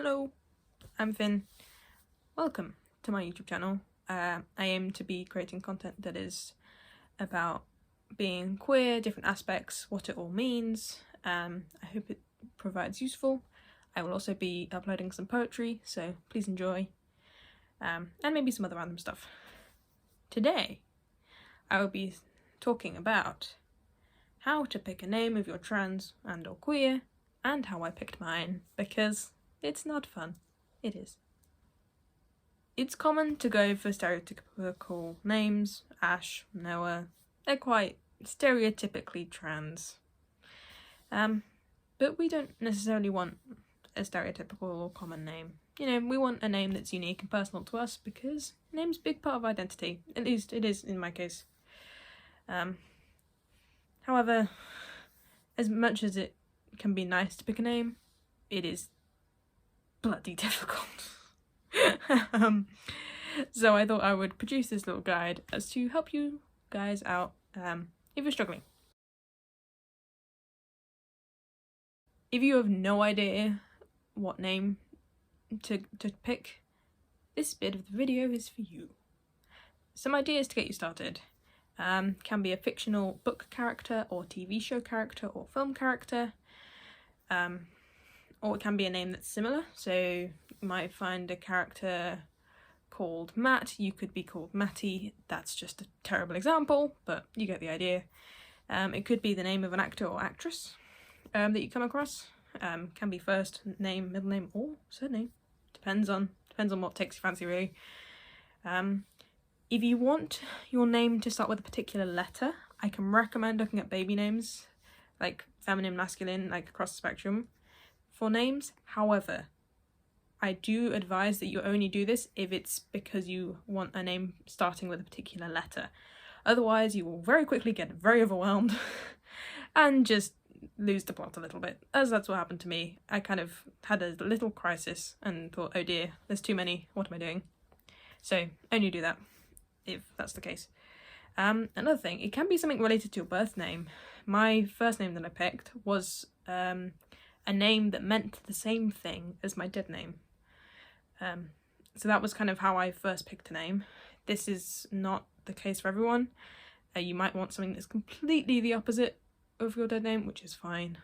Hello, I'm Finn. Welcome to my YouTube channel. I aim to be creating content that is about being queer, different aspects, what it all means. I hope it provides useful. I will also be uploading some poetry, so please enjoy. And maybe some other random stuff. Today, I will be talking about how to pick a name if you're trans and or queer, and how I picked mine, because it's not fun. It is. It's common to go for stereotypical names. Ash, Noah, they're quite stereotypically trans. But we don't necessarily want a stereotypical or common name. You know, we want a name that's unique and personal to us because name's a big part of identity. At least it is in my case. However, as much as it can be nice to pick a name, it is bloody difficult. So I thought I would produce this little guide as to help you guys out if you're struggling. If you have no idea what name to pick, this bit of the video is for you. Some ideas to get you started. Can be a fictional book character or TV show character or film character. Or it can be a name that's similar, so you might find a character called Matt, you could be called Matty. That's just a terrible example, but you get the idea. It could be the name of an actor or actress that you come across. Can be first name, middle name, or surname. Depends on what takes your fancy, really. If you want your name to start with a particular letter, I can recommend looking at baby names, like feminine, masculine, like across the spectrum for names. However, I do advise that you only do this if it's because you want a name starting with a particular letter. Otherwise, you will very quickly get very overwhelmed and just lose the plot a little bit, as that's what happened to me. I kind of had a little crisis and thought, oh dear, there's too many, what am I doing? So only do that if that's the case. Another thing, it can be something related to your birth name. My first name that I picked was a name that meant the same thing as my dead name. So that was kind of how I first picked a name. This is not the case for everyone. You might want something that's completely the opposite of your dead name, which is fine.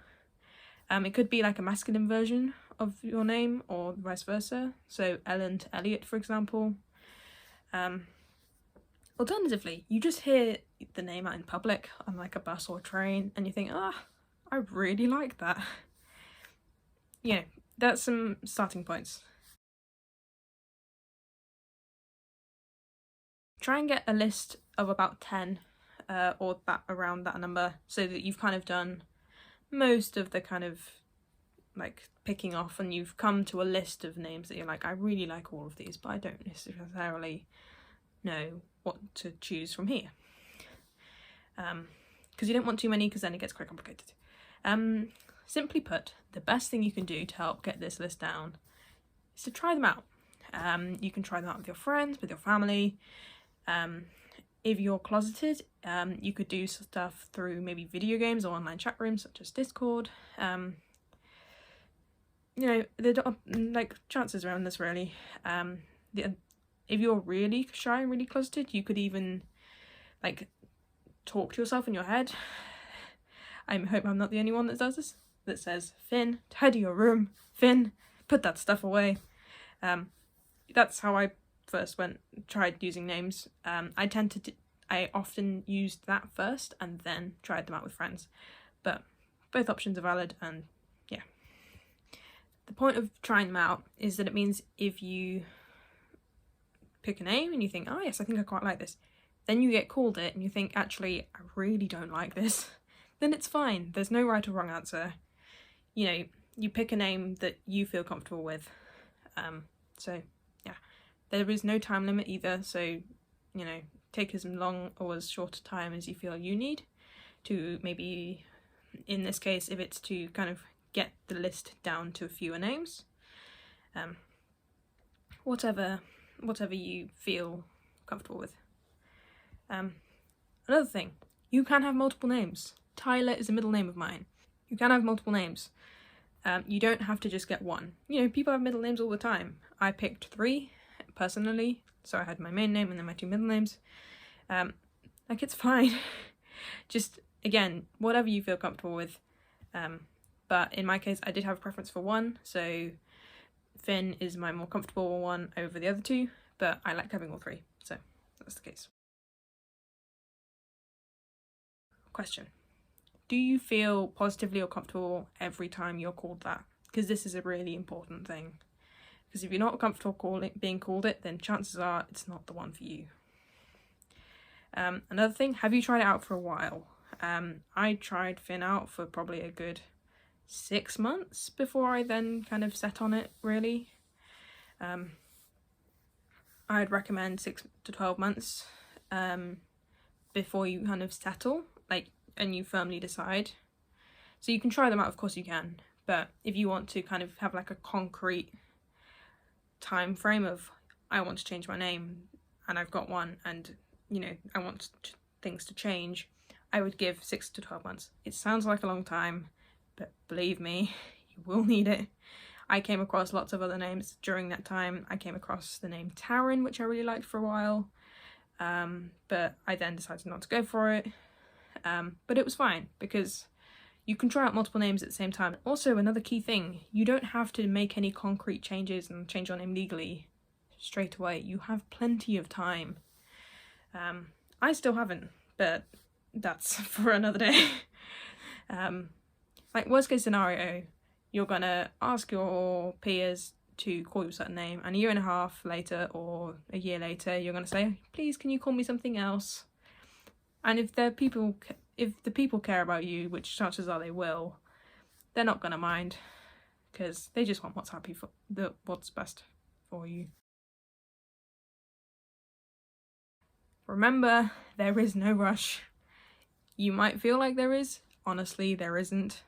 It could be like a masculine version of your name or vice versa. So Ellen to Elliot, for example. Alternatively, you just hear the name out in public on like a bus or train and you think, I really like that. You know, that's some starting points. Try and get a list of about 10 or around that number, so that you've kind of done most of the kind of like picking off and you've come to a list of names that you're like, I really like all of these, but I don't necessarily know what to choose from here. Because you don't want too many, because then it gets quite complicated. Simply put, the best thing you can do to help get this list down is to try them out. You can try them out with your friends, with your family. If you're closeted, you could do stuff through maybe video games or online chat rooms such as Discord. You know, there are like chances around this, really. If you're really shy and really closeted, you could even like talk to yourself in your head. I hope I'm not the only one that does this, that says, Finn, tidy your room, Finn, put that stuff away. That's how I first tried using names. I often used that first and then tried them out with friends, but both options are valid. And yeah, the point of trying them out is that it means if you pick a name and you think, oh yes, I think I quite like this, then you get called it and you think, actually, I really don't like this, then it's fine. There's no right or wrong answer. You know, you pick a name that you feel comfortable with. So yeah, there is no time limit either. So, you know, take as long or as short a time as you feel you need to, maybe in this case, if it's to kind of get the list down to fewer names. Whatever you feel comfortable with. Another thing, you can have multiple names. Tyler is a middle name of mine. You can have multiple names. You don't have to just get one. You know, people have middle names all the time. I picked 3 personally, so I had my main name and then my 2 middle names. Like, it's fine. Just, again, whatever you feel comfortable with. But in my case, I did have a preference for 1, so Finn is my more comfortable one over the other 2, but I like having all 3, so that's the case. Question. Do you feel positively or comfortable every time you're called that? Because this is a really important thing. Because if you're not comfortable being called it, then chances are it's not the one for you. Another thing, have you tried it out for a while? I tried Finn out for probably a good 6 months before I then kind of set on it, really. I'd recommend 6 to 12 months before you kind of settle, like, and you firmly decide. So you can try them out, of course you can, but if you want to kind of have like a concrete time frame of, I want to change my name and I've got one, and you know, I want things to change, I would give 6 to 12 months. It sounds like a long time, but believe me, you will need it. I came across lots of other names during that time. I came across the name Taryn, which I really liked for a while, but I then decided not to go for it. But it was fine because you can try out multiple names at the same time. Also, another key thing, you don't have to make any concrete changes and change your name legally straight away. You have plenty of time. I still haven't, but that's for another day. Like, worst case scenario, you're gonna ask your peers to call you a certain name, and a year and a half later or a year later you're gonna say, please can you call me something else? And if the people care about you, which chances are they will, they're not gonna mind, because they just want what's best for you. Remember, there is no rush. You might feel like there is. Honestly, there isn't.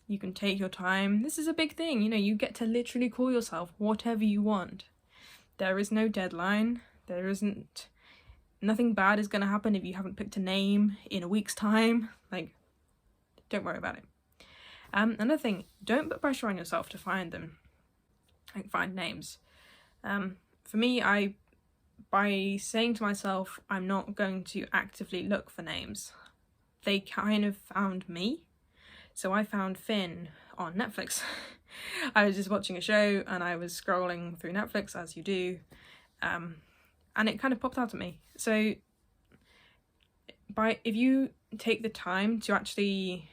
You can take your time. This is a big thing, you know, you get to literally call yourself whatever you want. There is no deadline. Nothing bad is going to happen if you haven't picked a name in a week's time. Like, don't worry about it. Another thing, don't put pressure on yourself to find them. Like, find names. For me, by saying to myself, I'm not going to actively look for names, they kind of found me. So I found Finn on Netflix. I was just watching a show and I was scrolling through Netflix, as you do, and it kind of popped out at me. So if you take the time to actually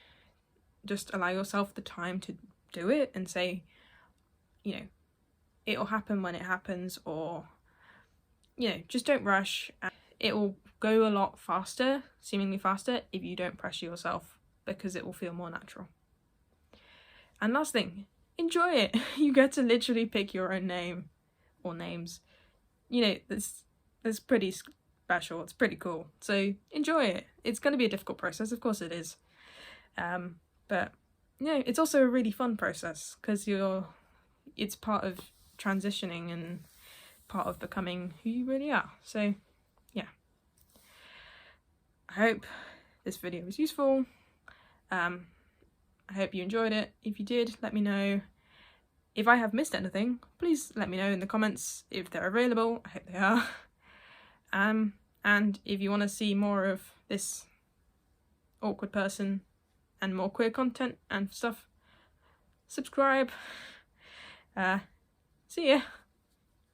just allow yourself the time to do it and say, you know, it'll happen when it happens, or, you know, just don't rush. It will go a lot faster, seemingly faster, if you don't pressure yourself, because it will feel more natural. And last thing, enjoy it. You get to literally pick your own name or names. You know, that's pretty special. It's pretty cool. So enjoy it. It's going to be a difficult process, of course it is. But you know, it's also a really fun process, because it's part of transitioning and part of becoming who you really are. So yeah, I hope this video was useful. I hope you enjoyed it. If you did, let me know. If I have missed anything, please let me know in the comments. If they're available, I hope they are. And if you want to see more of this awkward person and more queer content and stuff, subscribe. See ya.